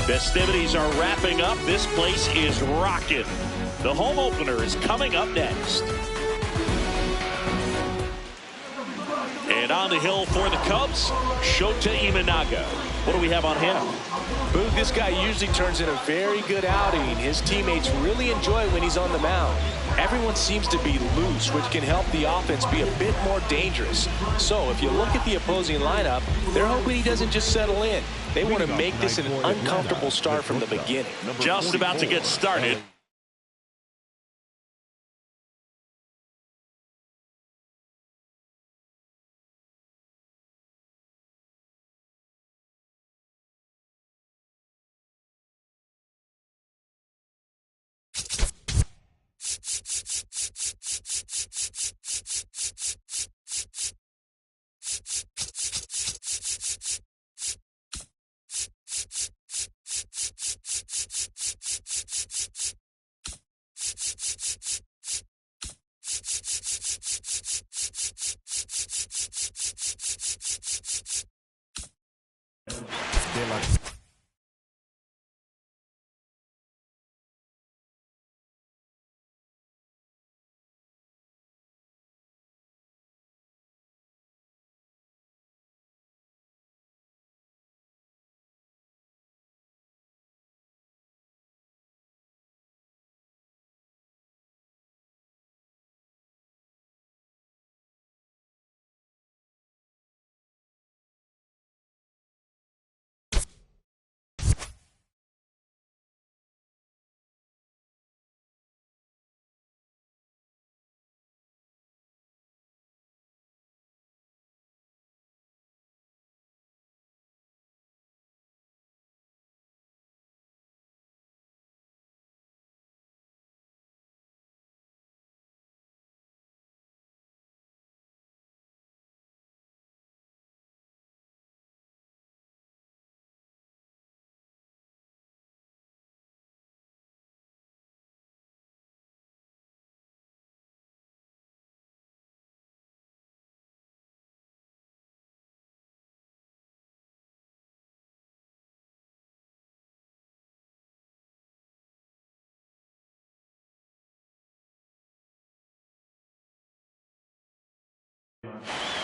Festivities are wrapping up. This place is rocking. The home opener is coming up next. And on the hill for the Cubs, Shota Imanaga. What do we have on him? Boog, this guy usually turns in a very good outing. His teammates really enjoy when he's on the mound. Everyone seems to be loose, which can help the offense be a bit more dangerous. So if you look at the opposing lineup, they're hoping he doesn't just settle in. They want to make this an uncomfortable start from the beginning. Just about to get started.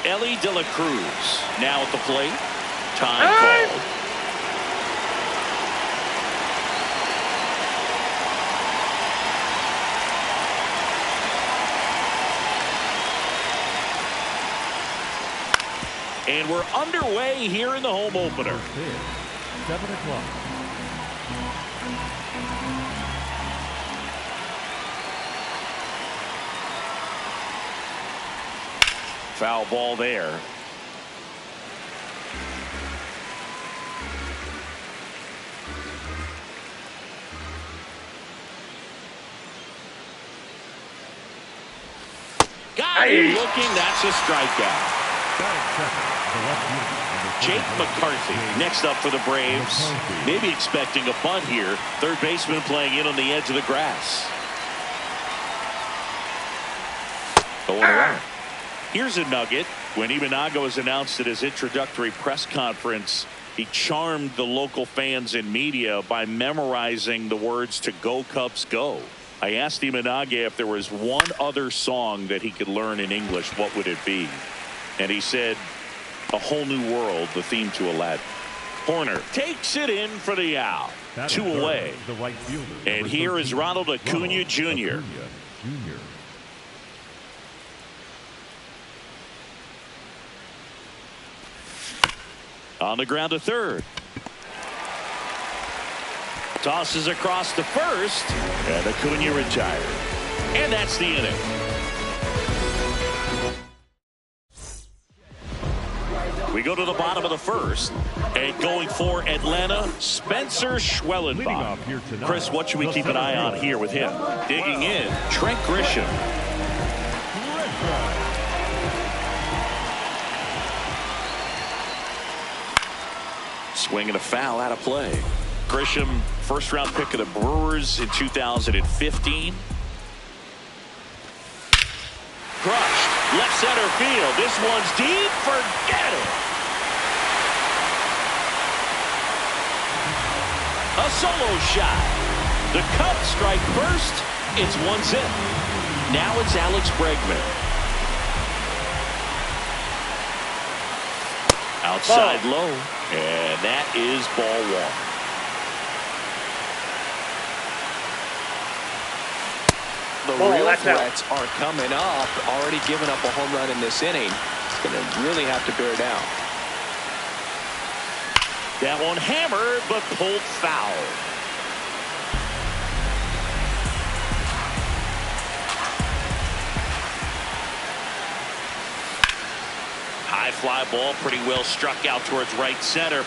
Elly De La Cruz now at the plate. Time called. And we're underway here in the home opener. 7 o'clock. Foul ball there. Got him looking. That's a strikeout. Jake McCarthy next up for the Braves. Maybe expecting a bunt here. Third baseman playing in on the edge of the grass. Going around. Here's a nugget. When Imanaga was announced at his introductory press conference, he charmed the local fans and media by memorizing the words to "Go Cubs Go." I asked Imanaga if there was one other song that he could learn in English, what would it be? And he said, "A Whole New World," the theme to Aladdin. Horner takes it in for the out. 2 away. And here is Ronald Acuna Jr. On the ground to third. Tosses across to first. And Acuna retired. And that's the inning. We go to the bottom of the first. And going for Atlanta, Spencer Schwellenbach. Chris, what should we keep an eye on here with him? Digging in, Trent Grisham. Swing and a foul out of play. Grisham, first-round pick of the Brewers in 2015. Crushed, left center field. This one's deep. Forget it. A solo shot. The Cubs strike first. It's 1-0. Now it's Alex Bregman. Outside low. And that is ball one. The real threats are coming up. Already giving up a home run in this inning. It's going to really have to bear down. That one hammered, but pulled foul. High fly ball, pretty well struck out towards right center.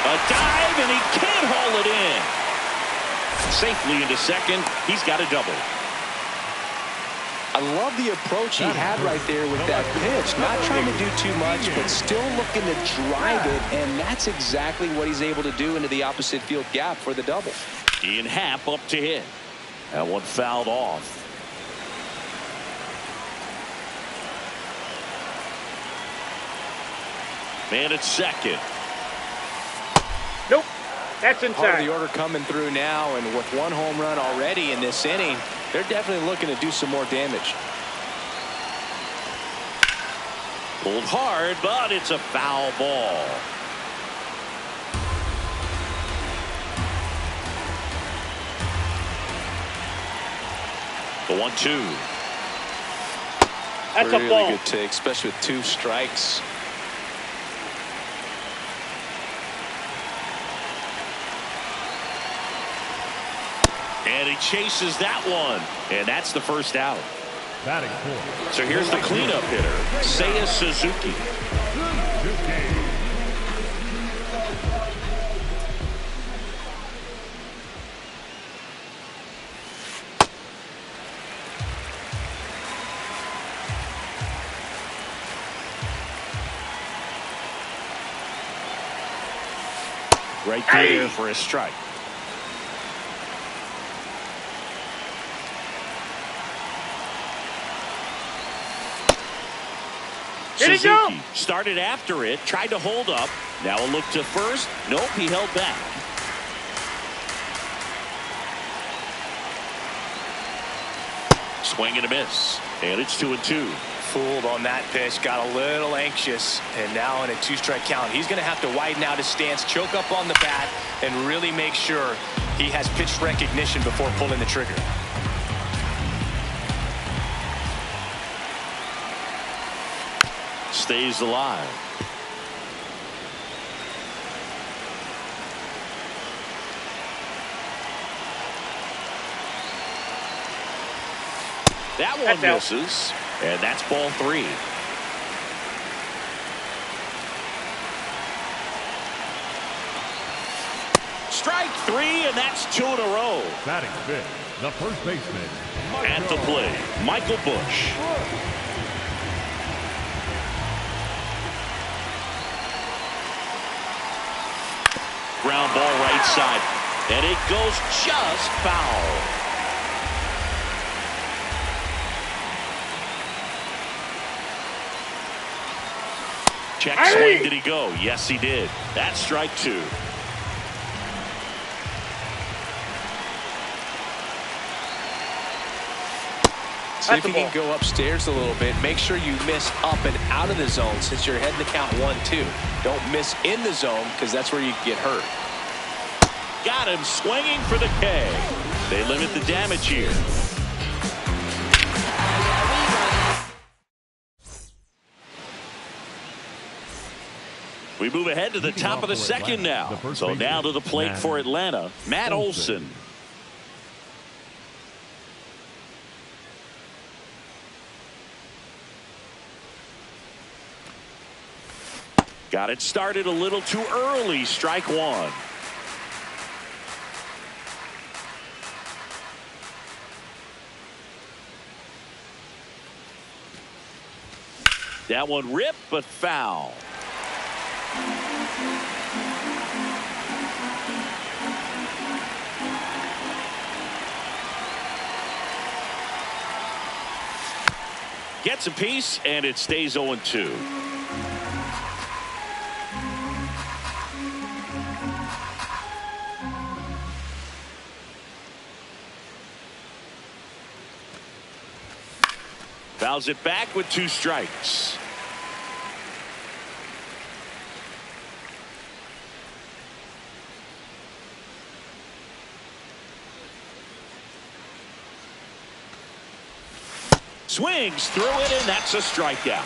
A dive, and he can't haul it in. Safely into second. He's got a double. I love the approach he had right there with that pitch. Not trying to do too much, but still looking to drive it, and that's exactly what he's able to do into the opposite field gap for the double. Ian Happ up to hit. That one fouled off. Man at second. Nope. That's inside. Part of the order coming through now, and with one home run already in this inning, they're definitely looking to do some more damage. Pulled hard, but it's a foul ball. The 1-2. That's really a ball. Good take, especially with 2 strikes. And he chases that one. And that's the first out. Batting fourth. So here's the cleanup hitter, Seiya Suzuki. Right there for a strike. Suzuki started after it, tried to hold up. Now a look to first. Nope, he held back. Swing and a miss. And it's 2-2. Fooled on that pitch, got a little anxious, and now in a 2-strike count, he's going to have to widen out his stance, choke up on the bat, and really make sure he has pitch recognition before pulling the trigger. Stays alive. That one misses, and that's ball 3. Strike 3, and that's 2 in a row. Batting fifth, the first baseman. At the plate, Michael Busch. Ground ball right side, and it goes just foul. Check swing, did he go? Yes, he did. That's strike 2. See if you can go upstairs a little bit. Make sure you miss up and out of the zone since you're heading to count 1-2. Don't miss in the zone because that's where you get hurt. Got him swinging for the K. They limit the damage here. We move ahead to the top of the second now. So now to the plate for Atlanta, Matt Olson. Got it started a little too early. Strike 1. That one ripped, but foul. Gets a piece, and it stays 0-2. Fouls it back with 2 strikes. Swings through it, and that's a strikeout.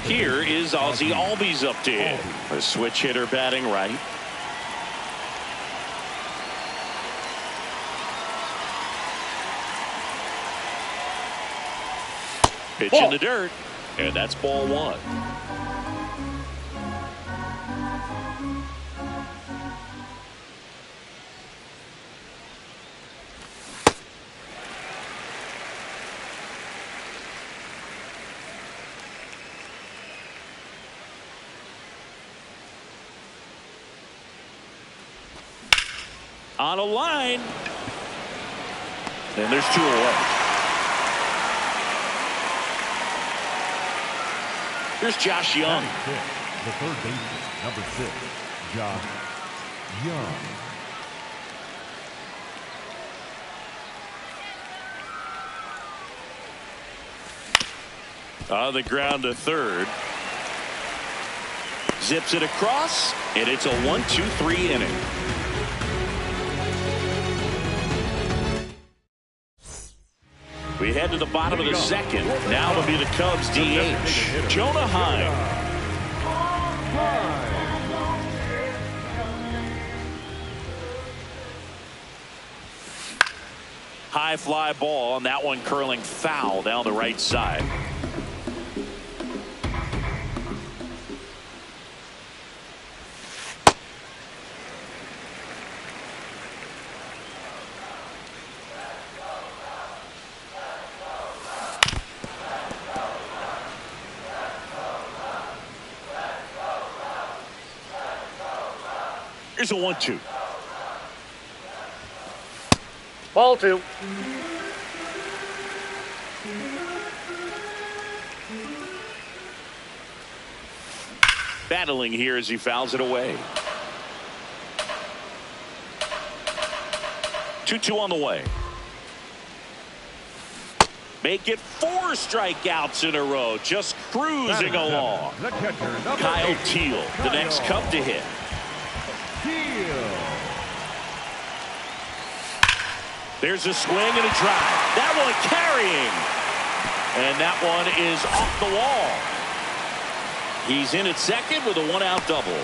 Here is Ozzie Albies up to hit. A switch hitter batting right. Pitch in the dirt, and that's ball 1. On a line, and there's 2 away. Here's Josh Young. The third baseman, number 6, Josh Young. On the ground to third. Zips it across, and it's a 1-2-3 inning. We head to the bottom of the second. Now it'll be the Cubs DH, Jonah Heim. High fly ball, and that one curling foul down the right side. Here's a 1-2. Ball 2. Battling here as he fouls it away. 2-2 on the way. Make it 4 strikeouts in a row. Just cruising along. Kyle Teel, the next Cub to hit. There's a swing and a drive. That one carrying. And that one is off the wall. He's in at second with a 1-out double.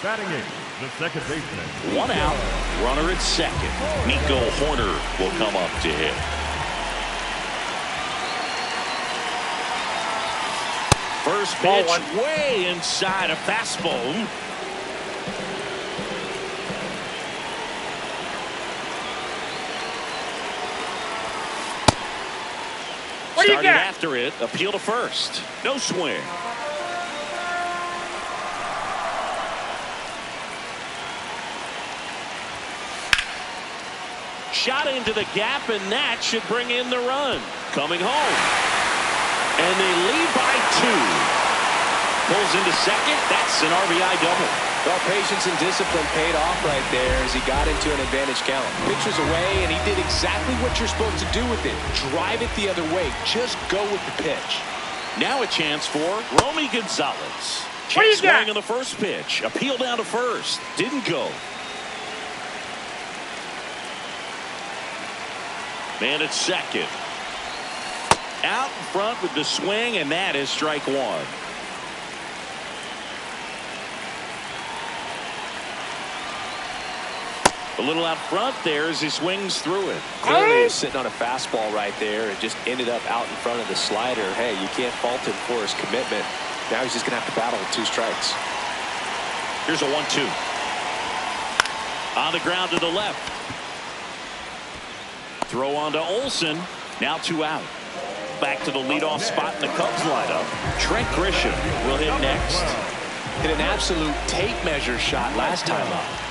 Batting 8, the second baseman. 1 out, runner at second. Nico Hoerner will come up to hit. First pitch way inside a fastball. What do you Started got? after it, appeal to first. No swing. Shot into the gap, and that should bring in the run. Coming home. And they lead by 2. Pulls into second. That's an RBI double. Well, patience and discipline paid off right there as he got into an advantage count. Pitch was away, and he did exactly what you're supposed to do with it. Drive it the other way. Just go with the pitch. Now a chance for Romy Gonzalez. What do you Check got? swing on the first pitch. Appeal down to first. Didn't go. Man at second. Out in front with the swing, and that is strike 1. A little out front there as he swings through it. Clearly, he was sitting on a fastball right there and just ended up out in front of the slider. Hey, you can't fault him for his commitment. Now he's just going to have to battle with 2 strikes. Here's a 1-2. On the ground to the left. Throw on to Olsen. Now 2 out. Back to the leadoff spot in the Cubs lineup. Trent Grisham will hit next. Hit an absolute tape measure shot last time up.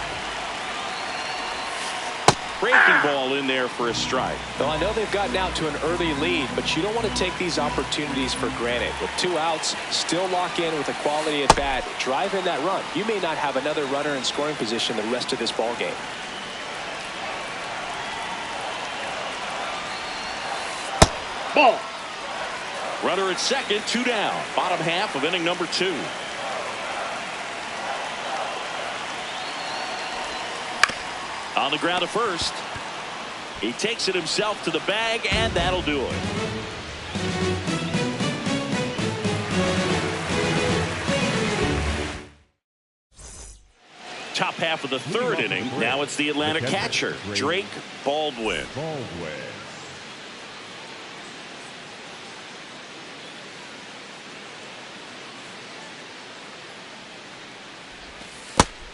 Breaking ball in there for a strike. Well, I know they've gotten out to an early lead, but you don't want to take these opportunities for granted. With 2 outs, still lock in with a quality at bat. Drive in that run. You may not have another runner in scoring position the rest of this ball game. Ball. Runner at second, 2 down. Bottom half of inning number 2. On the ground to first. He takes it himself to the bag, and that'll do it. Top half of the 3rd inning. Now it's the Atlanta catcher, Drake Baldwin.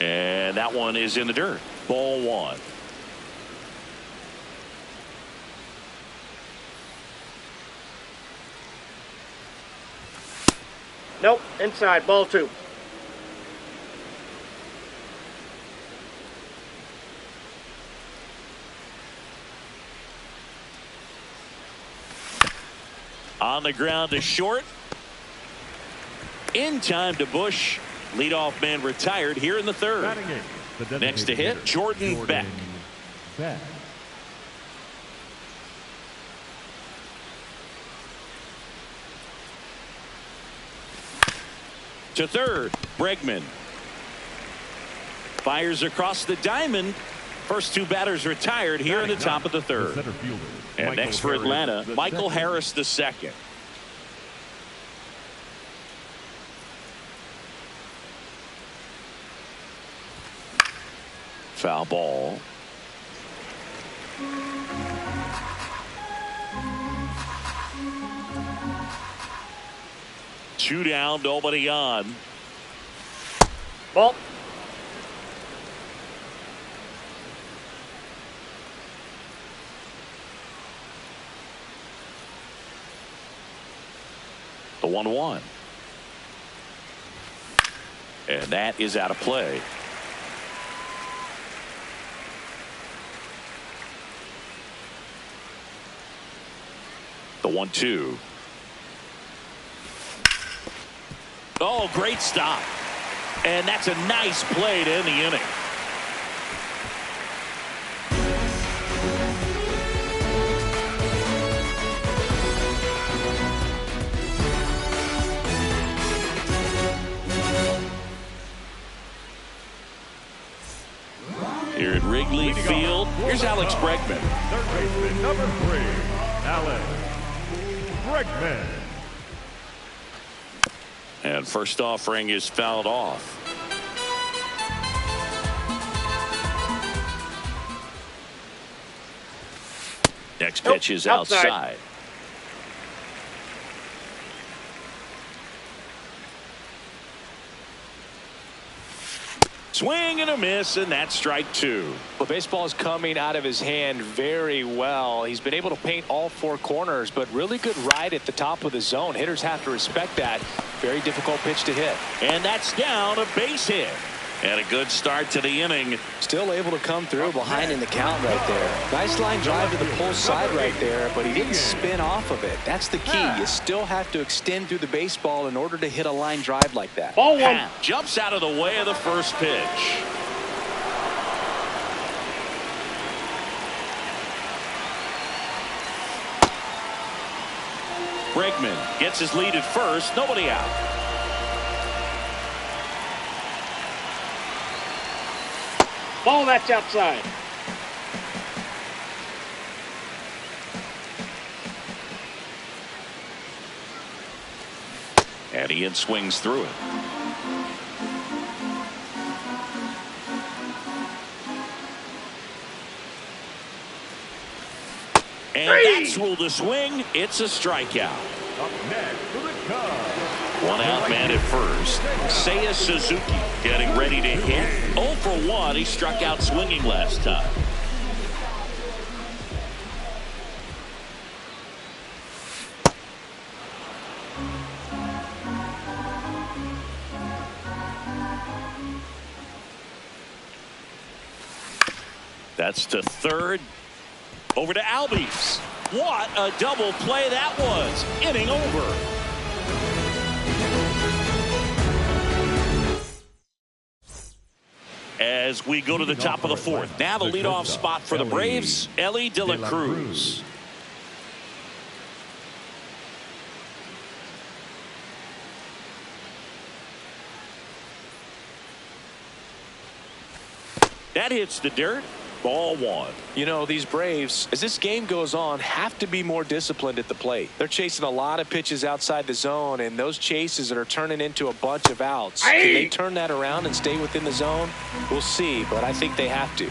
And that one is in the dirt. Ball 1. Nope. Inside. Ball 2. On the ground to short. In time to Bush. Leadoff man retired here in the 3rd. Next to hit, Jordan Beck. To 3rd, Bregman. Fires across the diamond. First 2 batters retired here in the top of the 3rd. And next for Atlanta, Michael Harris II. Foul ball. Two down, nobody on. Ball. The 1-1. And that is out of play. The 1-2. Oh, great stop. And that's a nice play to end the inning. Here at Wrigley Field, here's Alex Bregman. Third baseman, number 3, Alex Bregman. And first offering is fouled off. Next pitch is outside. Swing and a miss, and that's strike 2. The baseball is coming out of his hand very well. He's been able to paint all 4 corners, but really good ride at the top of the zone. Hitters have to respect that. Very difficult pitch to hit. And that's down, a base hit. And a good start to the inning. Still able to come through behind in the count right there. Nice line drive to the pull side right there, but he didn't spin off of it. That's the key. You still have to extend through the baseball in order to hit a line drive like that. Ball 1. Jumps out of the way of the first pitch. Bregman gets his lead at first. Nobody out. Ball, that's outside. And Ian swings through it. And that's ruled a swing. It's a strikeout. Up next for the Cubs. One out man at first. Seiya Suzuki getting ready to hit. 0 for 1. He struck out swinging last time. That's to 3rd. Over to Albies. What a double play that was. Inning over. As we go to the top of the 4th. Now the leadoff spot for the Braves, Elly De La Cruz. That hits the dirt. Ball one. You know, these Braves, as this game goes on, have to be more disciplined at the plate. They're chasing a lot of pitches outside the zone, and those chases that are turning into a bunch of outs. Can they turn that around and stay within the zone? We'll see, but I think they have to.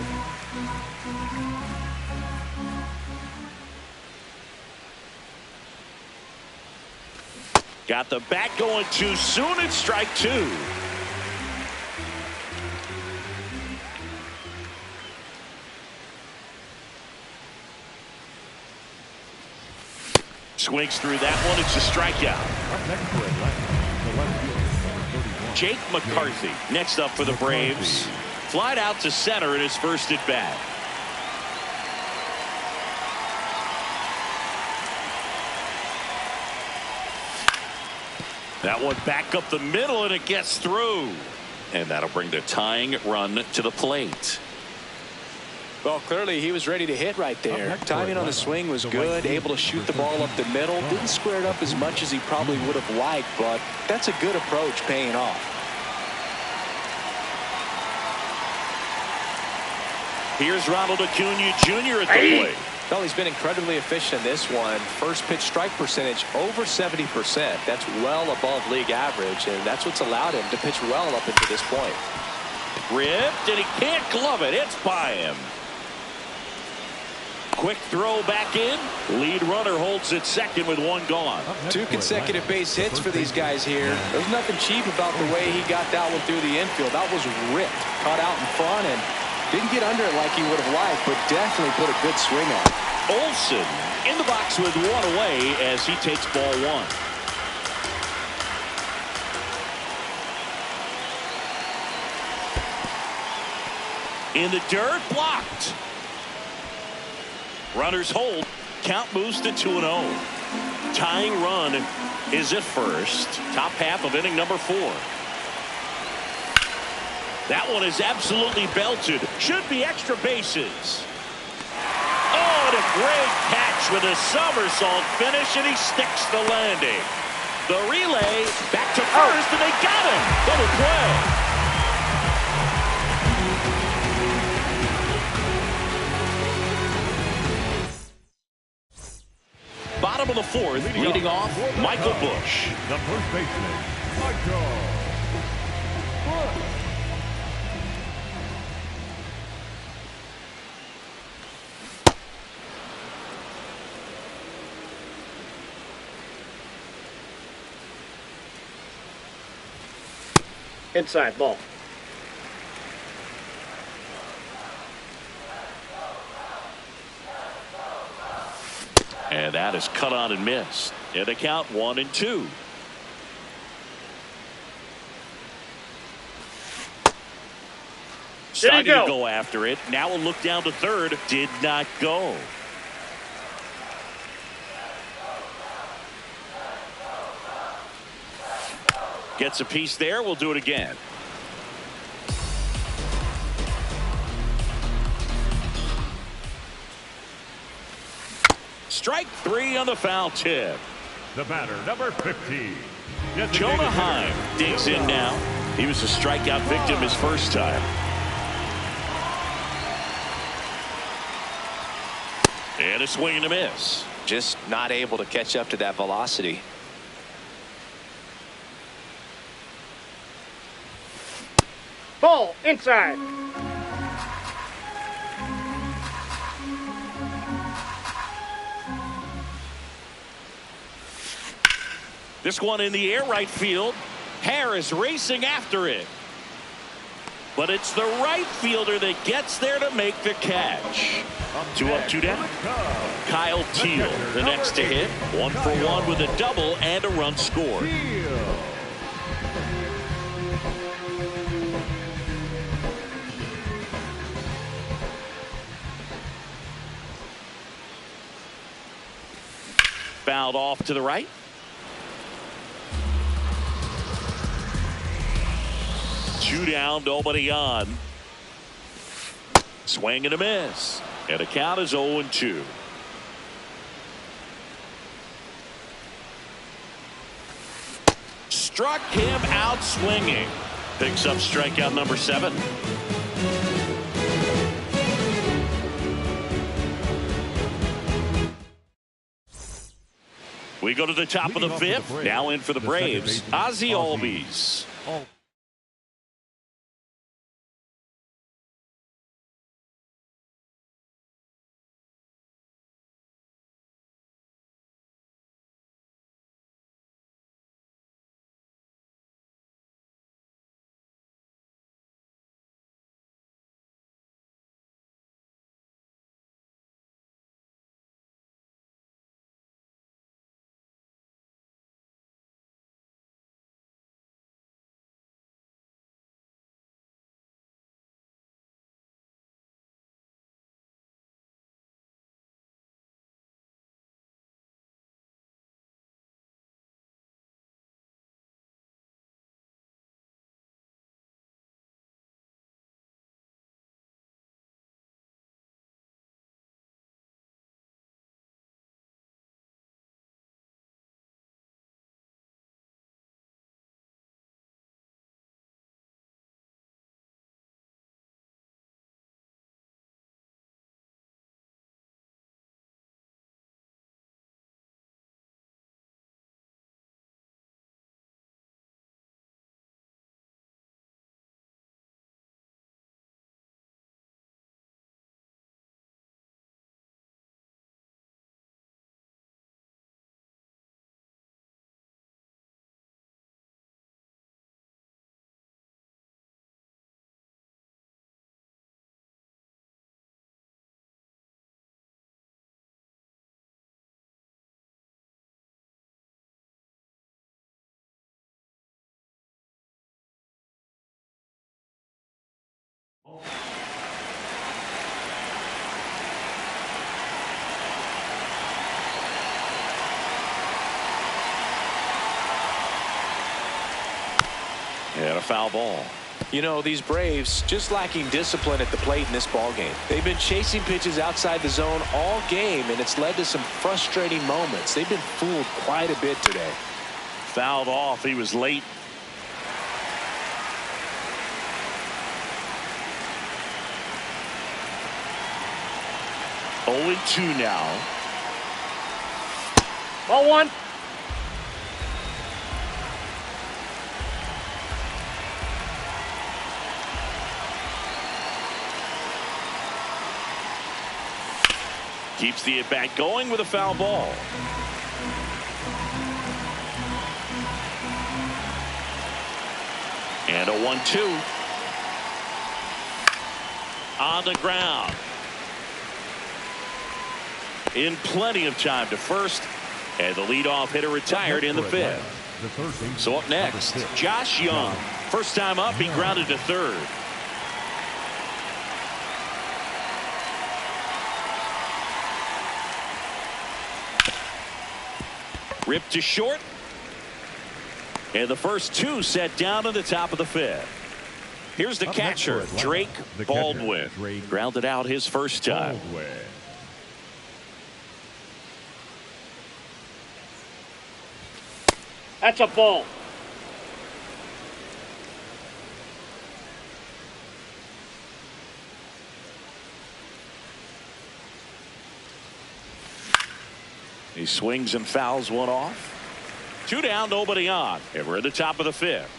Got the bat going too soon. It's strike two. Swings through that one. It's a strikeout. Jake McCarthy next up for the Braves. Flied out to center in his first at bat. That one back up the middle, and it gets through. And that'll bring the tying run to the plate. Well, clearly he was ready to hit right there. Timing on the swing was good, able to shoot the ball up the middle. Didn't square it up as much as he probably would have liked, but that's a good approach paying off. Here's Ronald Acuna Jr. at the plate. Well, he's been incredibly efficient in this one. First pitch strike percentage over 70%. That's well above league average, and that's what's allowed him to pitch well up until this point. Ripped, and he can't glove it. It's by him. Quick throw back in. Lead runner holds at second with one gone. 2 consecutive base hits for these guys here. There's nothing cheap about the way he got that one through the infield. That was ripped. Caught out in front and didn't get under it like he would have liked, but definitely put a good swing on it. Olsen in the box with one away as he takes ball one. In the dirt, blocked. Runners hold. Count moves to 2-0. Tying run is at first. Top half of inning number 4. That one is absolutely belted. Should be extra bases. Oh, and a great catch with a somersault finish, and he sticks the landing. The relay back to first, and they got him. Double play. Bottom of the 4th, leading off, Michael Busch. The first baseman, Michael Busch. Inside ball. And that is cut on and missed. And a count 1-2. Starting to go after it. Now a look down to third. Did not go. Gets a piece there. We'll do it again. Strike 3 on the foul tip. The batter, number 50. Jonah Heim digs in now. He was a strikeout victim his first time. And a swing and a miss. Just not able to catch up to that velocity. Ball inside. This one in the air right field. Harris racing after it. But it's the right fielder that gets there to make the catch. 2 up, 2 down. Kyle Teel, the next to hit. 1 for 1 with a double and a run scored. Fouled off to the right. Two down, nobody on. Swing and a miss. And the count is 0-2. Struck him out swinging. Picks up strikeout number 7. We go to the top of the fifth. Now in for the Braves, Ozzie Albies. And a foul ball. You know, these Braves just lacking discipline at the plate in this ball game. They've been chasing pitches outside the zone all game, and it's led to some frustrating moments. They've been fooled quite a bit today. Fouled off. He was late. Oh, 2 now. Ball 1. Keeps the at-bat going with a foul ball. And a 1-2. On the ground. In plenty of time to first. And the leadoff hitter retired in the fifth. So up next, Josh Young. First time up, he grounded to third. Ripped to short. And the first 2 set down to the top of the fifth. Here's the catcher, Drake Baldwin. Grounded out his first time. That's a ball. He swings and fouls one off. 2 down, nobody on. And we're at the top of the fifth.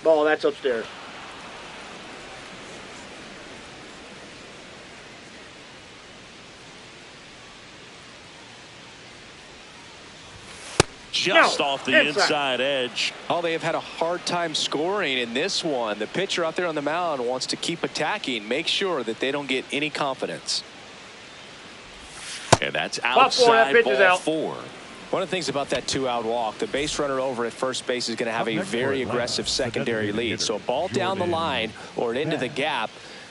Ball, that's upstairs. Just off the inside edge. Oh, they have had a hard time scoring in this one. The pitcher out there on the mound wants to keep attacking, make sure that they don't get any confidence. And that's outside ball 4. One of the things about that 2-out walk, the base runner over at first base is going to have a very aggressive secondary lead. So a ball down the line or into the gap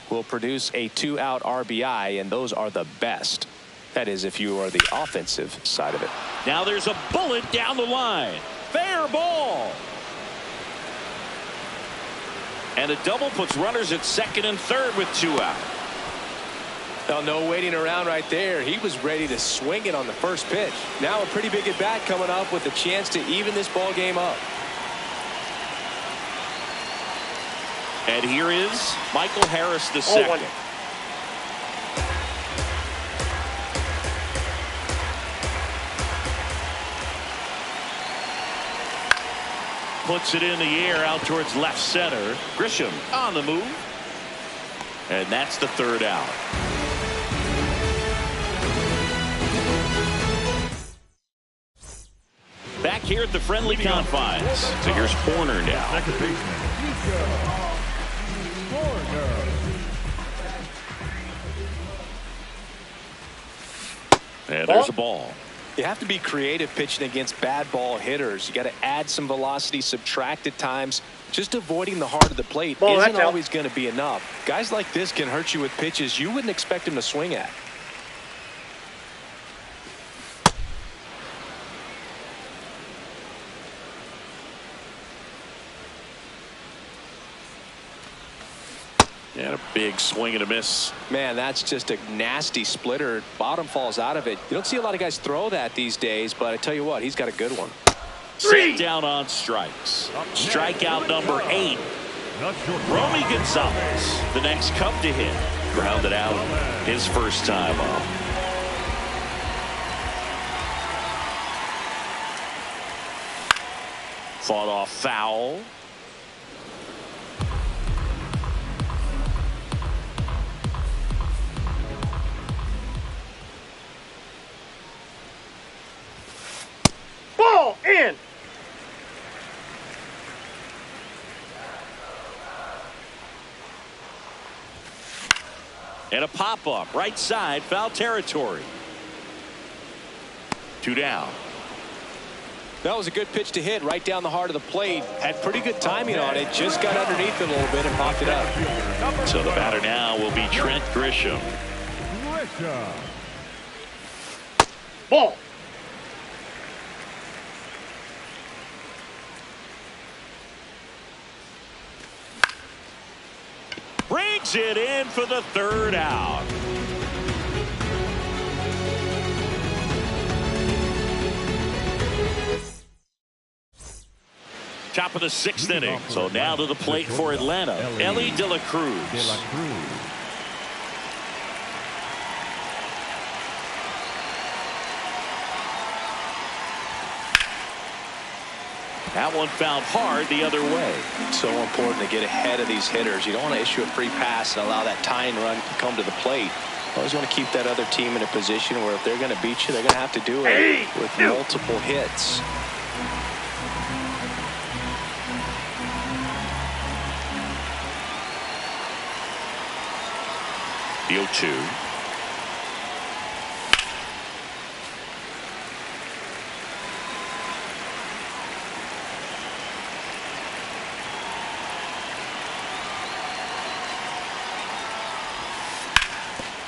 will produce a 2-out RBI, and those are the best. That is, if you are the offensive side of it. Now there's a bullet down the line. Fair ball. And a double puts runners at second and third with 2 out. Well, no waiting around right there. He was ready to swing it on the first pitch. Now a pretty big at bat coming up with a chance to even this ball game up. And here is Michael Harris the second. puts it in the air out towards left center. Grisham on the move. And that's the third out. Back here at the friendly confines. So here's Horner now. Second baseman, Nico Horner. And there's a ball. You have to be creative pitching against bad ball hitters. You got to add some velocity, subtract at times. Just avoiding the heart of the plate isn't always going to be enough. Guys like this can hurt you with pitches you wouldn't expect him to swing at. And a big swing and a miss. Man, that's just a nasty splitter. Bottom falls out of it. You don't see a lot of guys throw that these days, but I tell you what, he's got a good one. Set down on strikes. Strikeout number 8. Romy Gonzalez, the next Cub to hit. Grounded out his first time up. Fought off foul. Ball in. And a pop-up right side, foul territory. 2 down. That was a good pitch to hit right down the heart of the plate. Had pretty good timing on it. Just got underneath it a little bit and popped it up. So the batter now will be Trent Grisham. Ball. Brings it in for the third out. Top of the 6th inning. So now to the plate for Atlanta, Elly De La Cruz. That one fouled hard the other way. So important to get ahead of these hitters. You don't want to issue a free pass and allow that tying run to come to the plate. You always want to keep that other team in a position where if they're going to beat you, they're going to have to do it with multiple hits. The 0-2.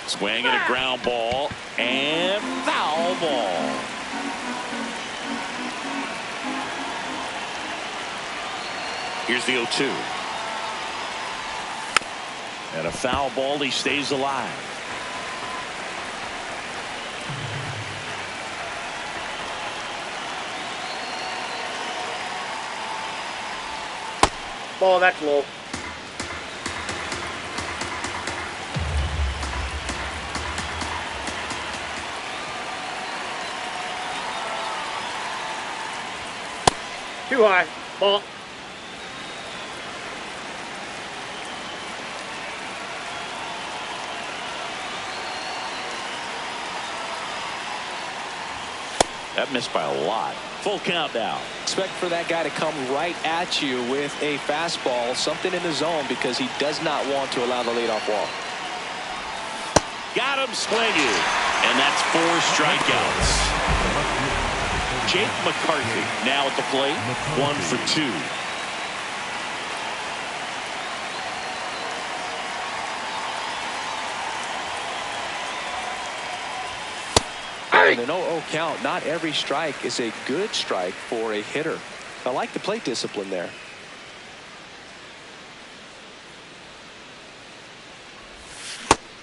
Swing and a ground ball and foul ball. Here's the 0-2. And a foul ball. He stays alive. Ball, that's low. Too high. Ball. That missed by a lot. Full count now. Expect for that guy to come right at you with a fastball, something in the zone, because he does not want to allow the leadoff walk. Got him swinging. And that's 4 strikeouts. Jake McCarthy now at the plate. 1 for 2. In an 0-0 count, not every strike is a good strike for a hitter. I like the plate discipline there.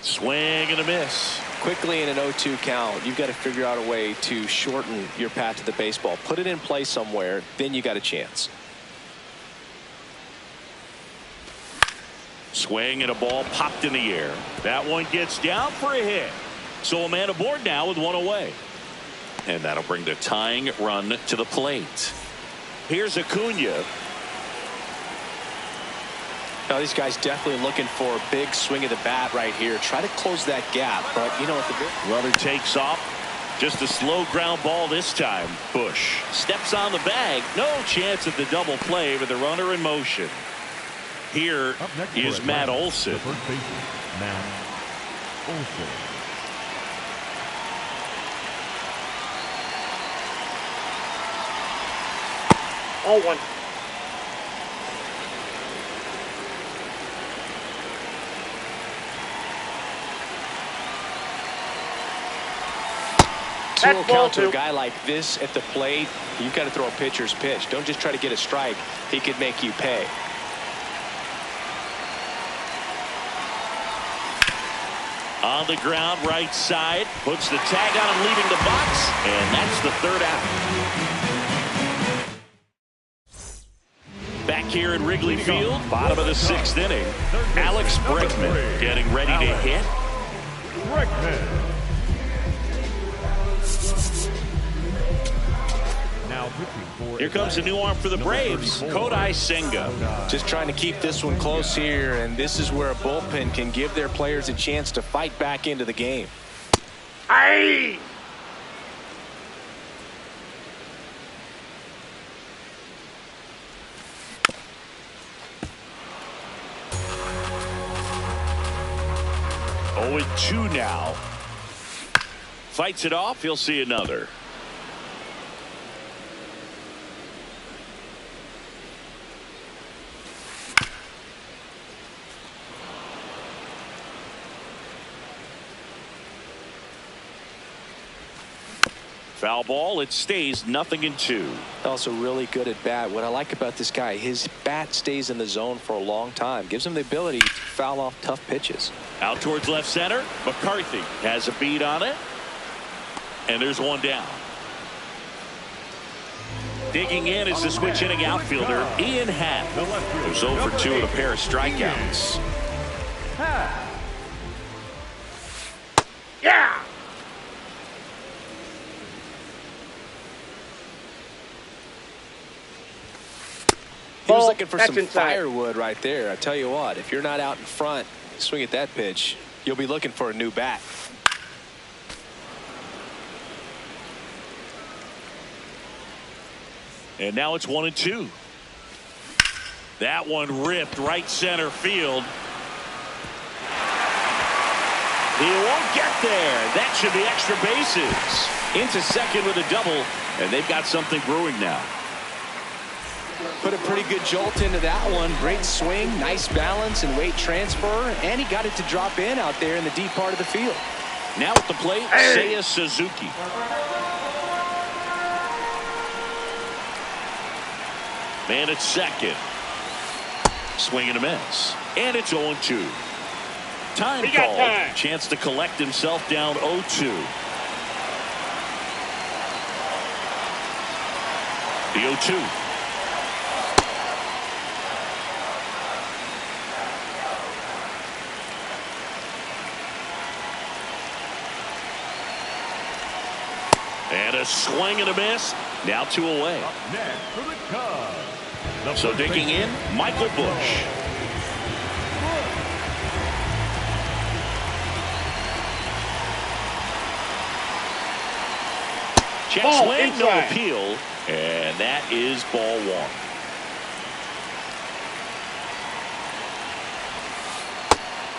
Swing and a miss. Quickly in an 0-2 count, you've got to figure out a way to shorten your path to the baseball. Put it in play somewhere, then you got a chance. Swing and a ball popped in the air. That one gets down for a hit. So a man aboard now with 1 away. And that'll bring the tying run to the plate. Here's Acuna. Now, these guys definitely looking for a big swing of the bat right here. Try to close that gap, but you know what the runner takes off. Just a slow ground ball this time. Bush steps on the bag. No chance at the double play with the runner in motion. Here is Matt Olson. First baseman, Matt Olson. All one. Two-0 count to a guy like this at the plate. You've got to throw a pitcher's pitch. Don't just try to get a strike. He could make you pay. On the ground, right side. Puts the tag on him, leaving the box. And that's the third out. Back here at Wrigley Field, bottom of the sixth inning. Alex Bregman getting ready to hit. Bregman. Here comes a new arm for the Braves, Kodai Senga. Just trying to keep this one close here, and this is where a bullpen can give their players a chance to fight back into the game. Aye! Oh, and 2 now. Fights it off. He'll see another. Foul ball. It stays 0-2. Also really good at bat. What I like about this guy, his bat stays in the zone for a long time. Gives him the ability to foul off tough pitches. Out towards left center. McCarthy has a beat on it. And there's one down. Digging in is the switch inning outfielder, Ian Happ, who's 0 for 2 with a pair of strikeouts. Yeah! He was looking for That's some inside. firewood right there. I tell you what, if you're not out in front, swing at that pitch, you'll be looking for a new bat. And now it's 1-2. That one ripped right center field. He won't get there. That should be extra bases. Into second with a double, and they've got something brewing now. Put a pretty good jolt into that one. Great swing, nice balance and weight transfer, and he got it to drop in out there in the deep part of the field. Now at the plate, Seiya Suzuki. Man at second. Swing and a miss. And it's 0-2. Time call. Chance to collect himself down 0-2. The 0-2. And a swing and a miss. Now 2 away. Up next for the Cubs. So digging in, Michael Busch. Check swing, no appeal. And that is ball 1.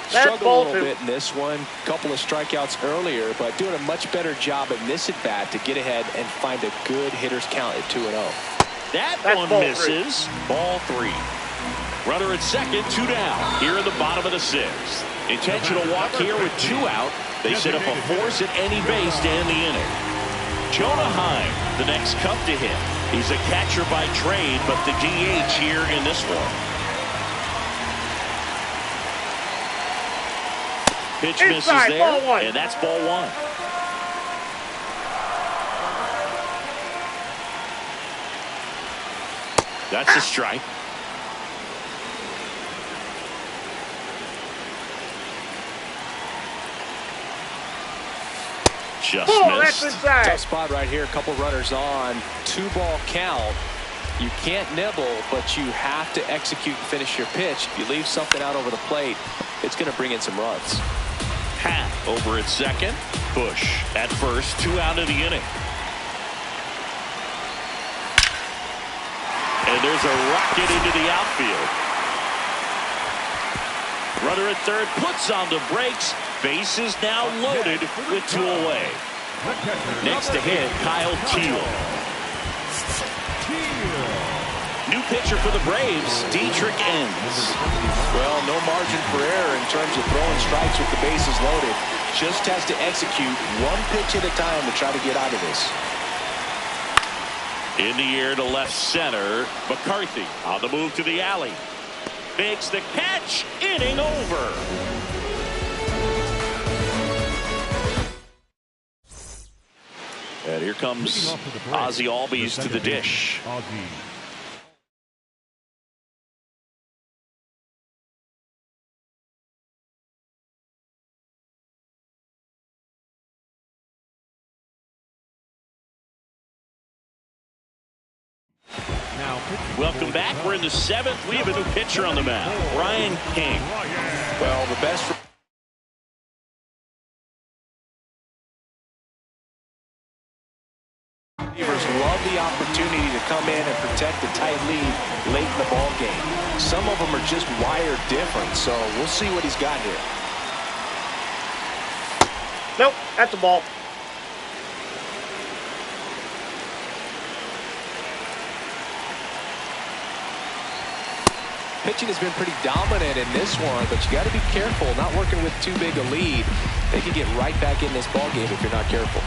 Struggled a little bit in this one. Couple of strikeouts earlier, but doing a much better job in this at bat to get ahead and find a good hitter's count at 2-0. That's one misses. Ball 3. Runner at second, 2 down. Here in the bottom of the 6th. Intentional walk here with 2 out. They set up a force at any base to end the inning. Jonah Heim, the next Cub to hit. He's a catcher by trade, but the DH here in this one. Pitch misses there, and that's ball 1. That's a strike. Just missed. That's inside. Tough spot right here. A couple runners on. 2-ball count. You can't nibble, but you have to execute and finish your pitch. If you leave something out over the plate, it's going to bring in some runs. Happ over at second. Bush at first. 2 out of the inning. And there's a rocket into the outfield. Runner at third puts on the brakes. Base is now loaded with 2 away. Next to hit, Kyle Teel. New pitcher for the Braves, Dietrich Enns. Well, no margin for error in terms of throwing strikes with the bases loaded. Just has to execute one pitch at a time to try to get out of this. In the air to left center. McCarthy on the move to the alley. Makes the catch. Inning over. And here comes Ozzie Albies to the dish. Welcome back. We're in the 7th. We have a new pitcher on the mound, Brian King. Well, the best receivers love the opportunity to come in and protect the tight lead late in the ball game. Some of them are just wired different, so we'll see what he's got here. Nope, that's a ball. Pitching has been pretty dominant in this one, but you got to be careful not working with too big a lead. They can get right back in this ball game if you're not careful.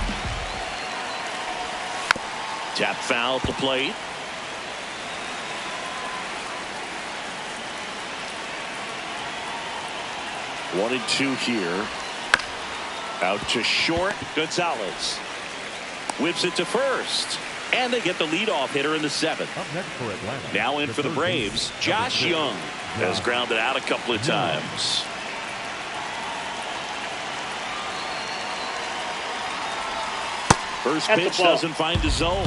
Tap foul at the plate. One and two here. Out to short. Gonzalez whips it to first. And they get the leadoff hitter in the 7th. Now in for the Braves, Josh Young has grounded out a couple of times. First pitch doesn't find the zone.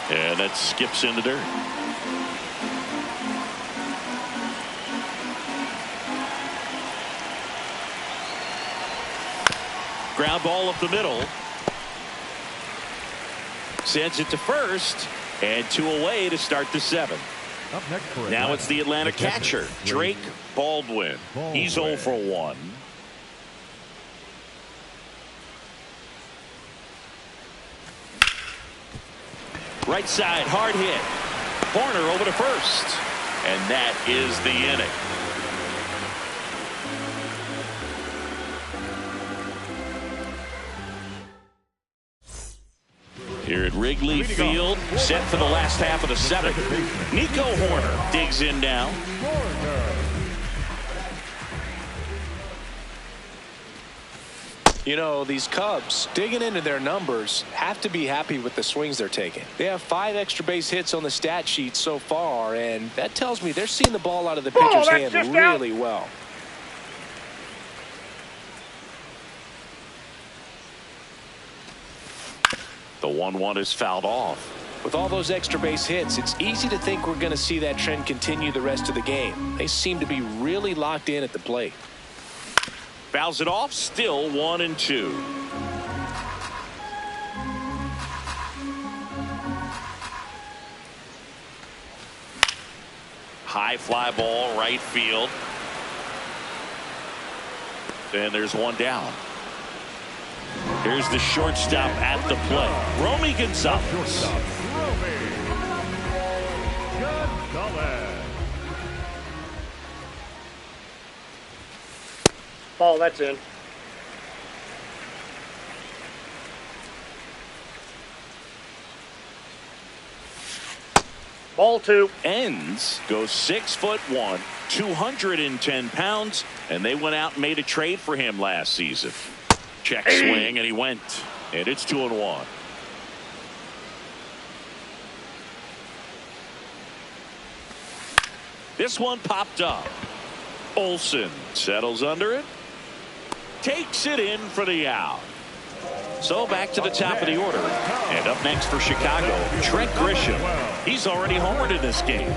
And that skips in the dirt. Ground ball up the middle. Sends it to first. And 2 away to start the 7th. Now it's the Atlanta catcher, Drake Baldwin. He's 0 for 1. Right side, hard hit. Horner over to first. And that is the inning. Here at Wrigley Field, set for the last half of the 7th. Nico Horner digs in now. You know, these Cubs, digging into their numbers, have to be happy with the swings they're taking. They have 5 extra base hits on the stat sheet so far, and that tells me they're seeing the ball out of the pitcher's hand really well. The 1-1 is fouled off. With all those extra base hits, it's easy to think we're going to see that trend continue the rest of the game. They seem to be really locked in at the plate. Fouls it off, still 1-2. High fly ball, right field. And there's one down. Here's the shortstop at the plate, Romy Gonzalez. Ball, that's in. Ball 2. Enns goes 6'1", 210 pounds, and they went out and made a trade for him last season. Check swing, and he went. And it's 2-1. This one popped up. Olson settles under it. takes it in for the out. So back to the top of the order. And up next for Chicago, Trent Grisham. He's already homered in this game.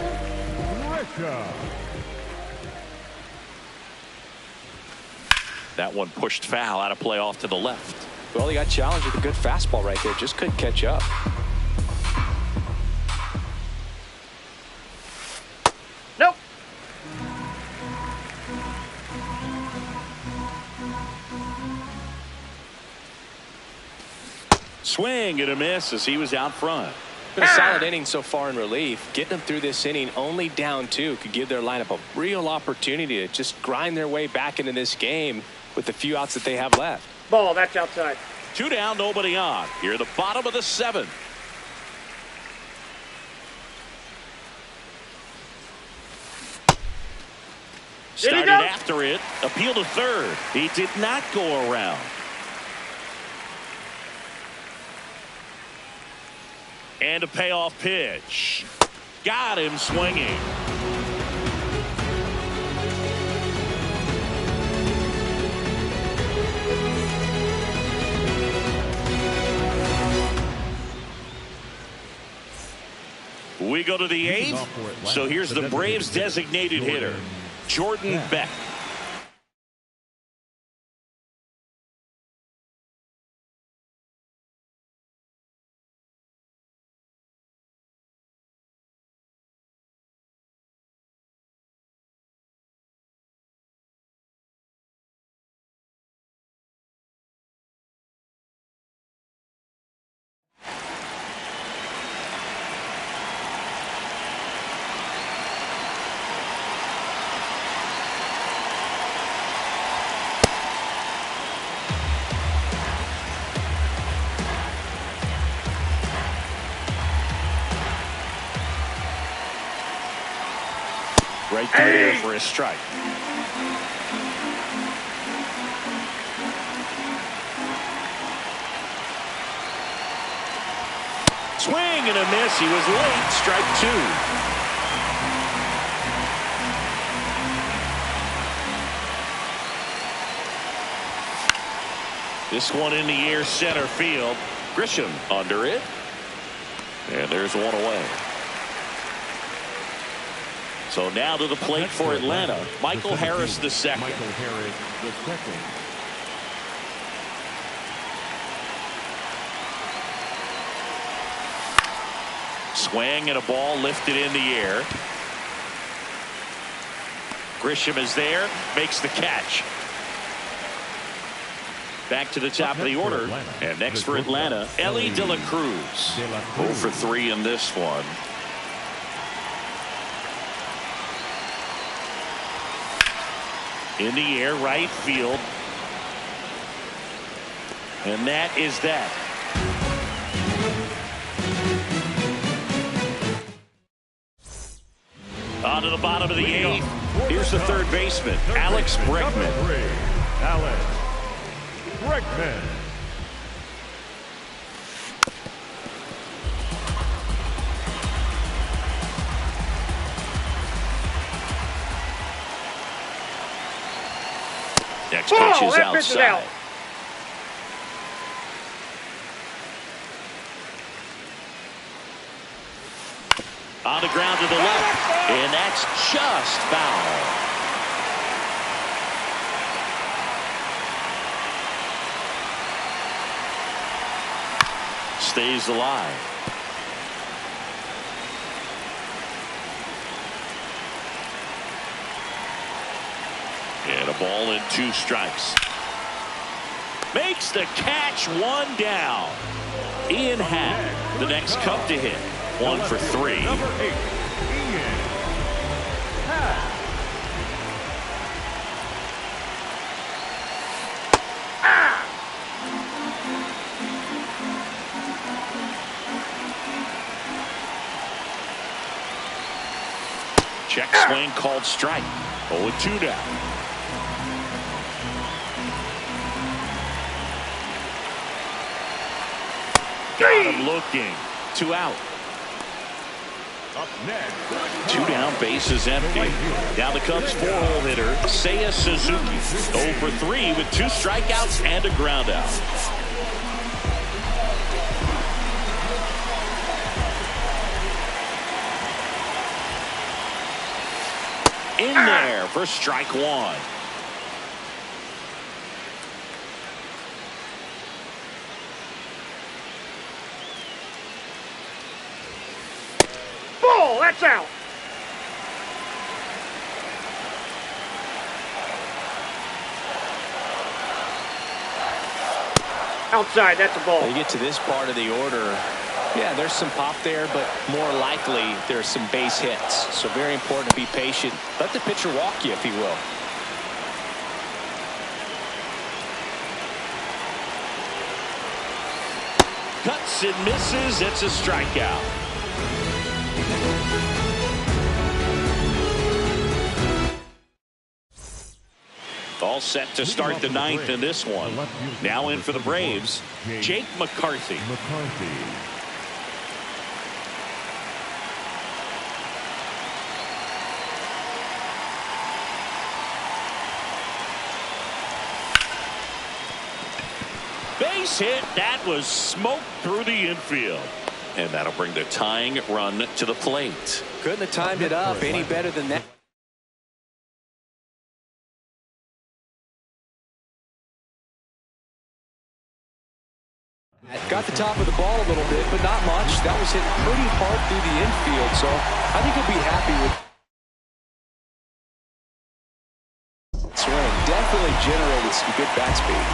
That one pushed foul out of play off to the left. Well, he got challenged with a good fastball right there. Just couldn't catch up. Nope. Swing and a miss as he was out front. Been a solid inning so far in relief. Getting them through this inning only down 2 could give their lineup a real opportunity to just grind their way back into this game with the few outs that they have left. Ball, that's outside. 2 down, nobody on. Here at the bottom of the 7th. Started after it. Appeal to third. He did not go around. And a payoff pitch. Got him swinging. We go to the 8th. So here's the Braves designated hitter, Jordan Beck. Right through there for a strike. Swing and a miss. He was late. Strike 2. This one in the air, center field. Grisham under it. And there's one away. So now to the plate for Atlanta, Michael Harris II. Michael Harris II. Swing and a ball lifted in the air. Grisham is there, makes the catch. Back to the top of the order. And next for Atlanta, Elly De La Cruz. 0 for 3 in this one. In the air, right field. And that is that. On to the bottom of the 8th. Here's the third baseman, Alex Bregman. Alex Bregman. Next pitch is outside. On the ground to the left, and that's just foul. Stays alive. And a ball and 2 strikes. Makes the catch, 1 down. Ian Happ, the next Cub to hit. 1 for 3. Number 8, Ian Happ. Check swing called strike. 0-2 down. Got him looking. 2 out. Up next, 2 down, bases empty. Now the Cubs 4-hole hitter, Seiya Suzuki. 0 for 3 with 2 strikeouts and a ground out. In there for strike 1. Ball, that's out. Outside, that's a ball. You get to this part of the order. Yeah, there's some pop there, but more likely there's some base hits. So very important to be patient. Let the pitcher walk you, if he will. Cuts and misses. It's a strikeout. All set to start the 9th in this one. Now in for the Braves, Jake McCarthy. Base hit. That was smoked through the infield. And that'll bring the tying run to the plate. Couldn't have timed it up any better than that. Got the top of the ball a little bit, but not much. That was hit pretty hard through the infield, so I think he'll be happy with swing. Definitely generated some good bat speed.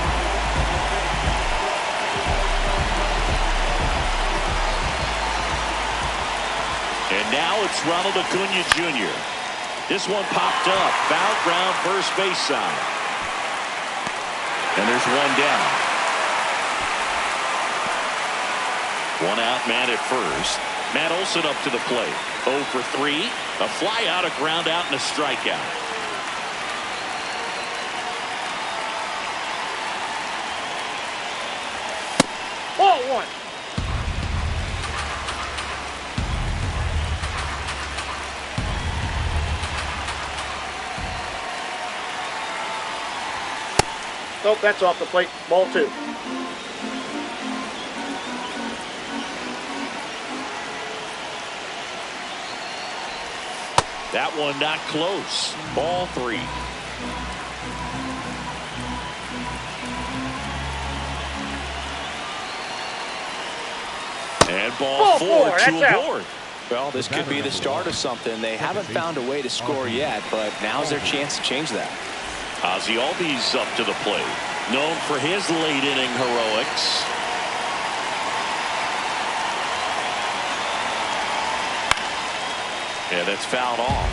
And now it's Ronald Acuna Jr. This one popped up. Foul ground first base side. And there's one down. One out, man at first. Matt Olson up to the plate. 0 for 3. A fly out, a ground out, and a strikeout. Ball 1. Nope, that's off the plate. Ball 2. That one not close. Ball 3. And ball 4 to aboard. Well, this could be the start of something. They haven't found a way to score yet, but now's their chance to change that. Ozzie Albies up to the plate. Known for his late inning heroics. And it's fouled off.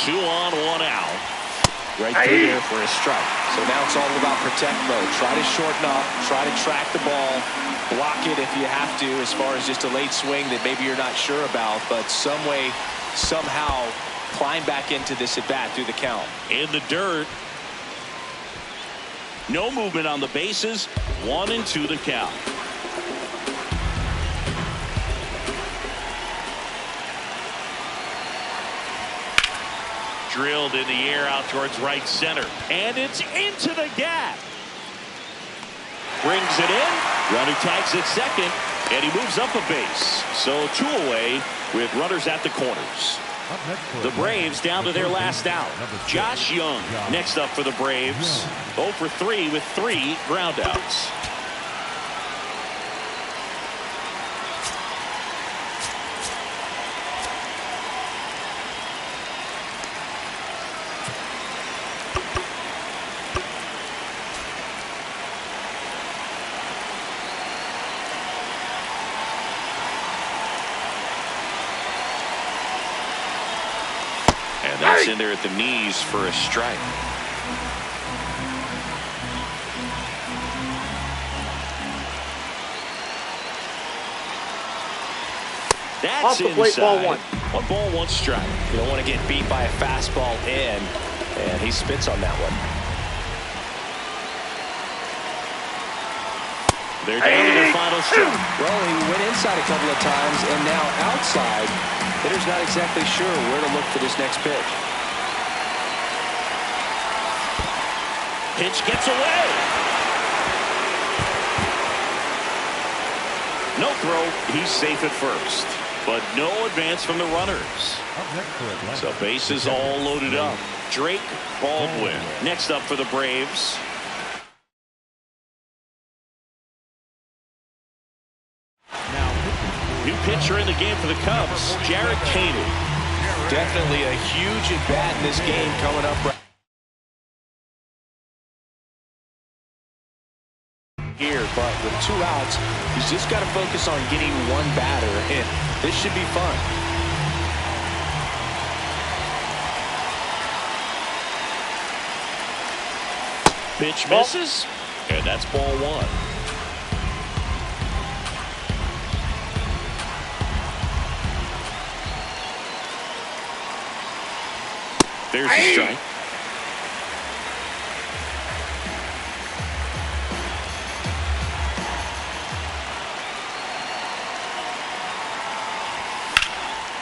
Two on, one out. Right through there for a strike. So now it's all about protect mode. Try to shorten up, try to track the ball, block it if you have to, as far as just a late swing that maybe you're not sure about, but some way, somehow climb back into this at bat through the count. In the dirt. No movement on the bases. 1-2 the count. Drilled in the air out towards right center. And it's into the gap. Brings it in. Runner tags at second. And he moves up a base. So 2 away with runners at the corners. The Braves down to their last out. Josh Young next up for the Braves. 0 for 3 with 3 groundouts. And that's in there at the knees for a strike. That's off the plate, inside. ball 1. 1 ball, 1 strike. You don't want to get beat by a fastball in, and he spits on that one. They're down to their final strike. Well, he went inside a couple of times, and now outside. Hitter's not exactly sure where to look for this next pitch. Pitch gets away. No throw. He's safe at first. But no advance from the runners. Up next for Atlanta. So bases all loaded up. Drake Baldwin next up for the Braves. New pitcher in the game for the Cubs, Jarred Kelenic. Definitely a huge at-bat in this game coming up right here, but with 2 outs, he's just got to focus on getting 1 batter, and this should be fun. Pitch misses, and that's ball 1. There's the strike.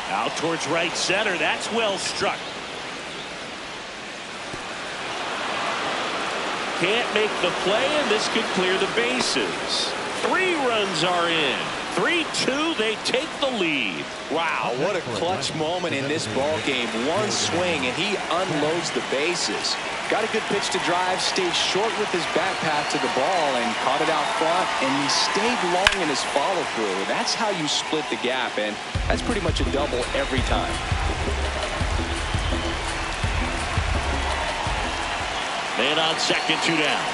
Out towards right center. That's well struck. Can't make the play, and this could clear the bases. 3 runs are in. 3-2, they take the lead. Wow, what a clutch moment in this ball game. 1 swing, and he unloads the bases. Got a good pitch to drive, stayed short with his back path to the ball, and caught it out front, and he stayed long in his follow-through. That's how you split the gap, and that's pretty much a double every time. Man on second, 2 down.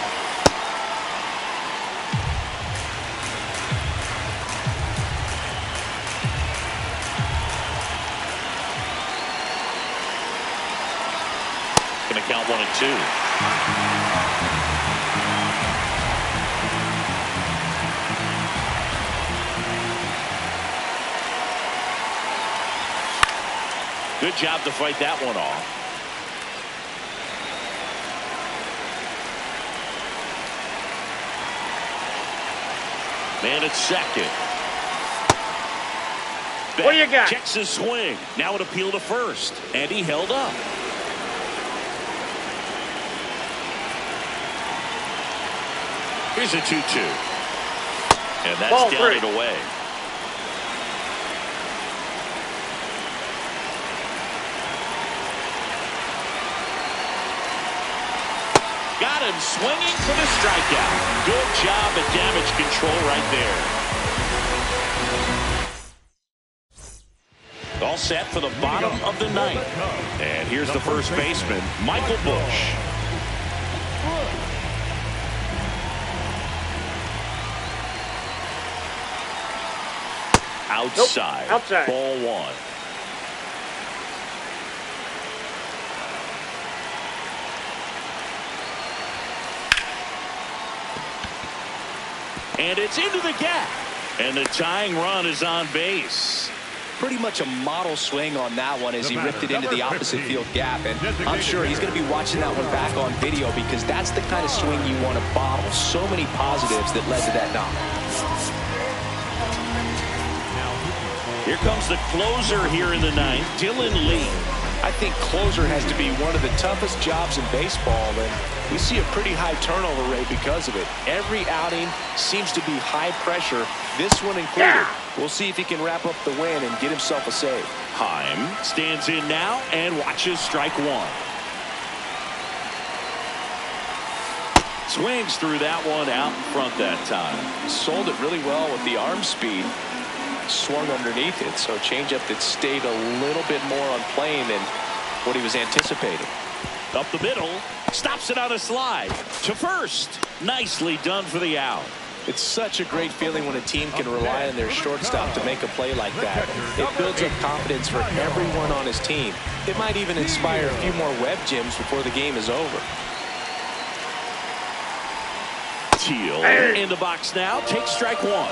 Going to count 1 and 2. Good job to fight that one off. Man at second. What do you got? Checks his swing. Now an appeal to first. And he held up. Here's a 2-2. And that's Ball down 3. and away. Got him swinging for the strikeout. Good job at damage control right there. All set for the bottom of the 9th. And here's the first baseman, Michael Busch. Outside. Nope. Outside. Ball 1. And it's into the gap. And the tying run is on base. Pretty much a model swing on that one as he ripped it into the opposite field gap. And I'm sure he's going to be watching that one back on video because that's the kind of swing you want to bottle. So many positives that led to that knock. Here comes the closer here in the 9th, Dylan Lee. I think closer has to be one of the toughest jobs in baseball, and we see a pretty high turnover rate because of it. Every outing seems to be high pressure, this one included. Yeah. We'll see if he can wrap up the win and get himself a save. Heim stands in now and watches strike 1. Swings through that one out in front that time. Sold it really well with the arm speed. Swung underneath it, so a changeup that stayed a little bit more on plane than what he was anticipating. Up the middle, stops it on a slide to first. Nicely done for the out. It's such a great feeling when a team can rely on their shortstop to make a play like that. It builds up confidence for everyone on his team. It might even inspire a few more web gyms before the game is over. Teal in the box now, takes strike 1.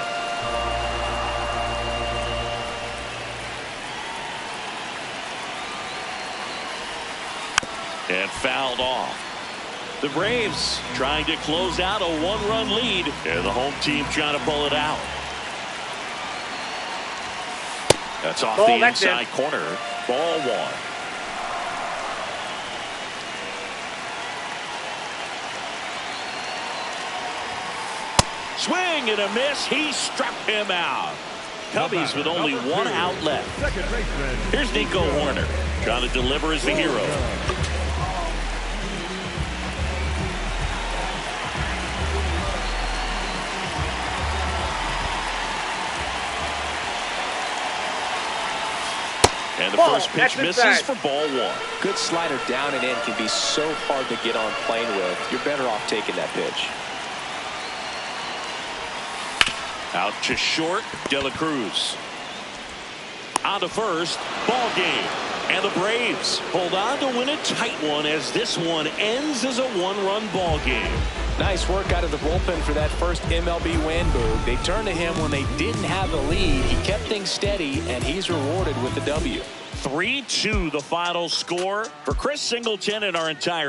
And fouled off. The Braves trying to close out a one-run lead, and the home team trying to pull it out. That's off the inside corner. Ball one. Swing and a miss. He struck him out. Cubbies with only one out left. Here's Nico Hoerner trying to deliver as the hero. And the first pitch misses for ball one. Good slider down and in can be so hard to get on plane with. You're better off taking that pitch. Out to short, De La Cruz. On to first, ball game. And the Braves hold on to win a tight one as this one ends as a one-run ball game. Nice work out of the bullpen for that first MLB win, Boog. They turned to him when they didn't have the lead. He kept things steady, and he's rewarded with the W. 3-2 the final score. For Chris Singleton and our entire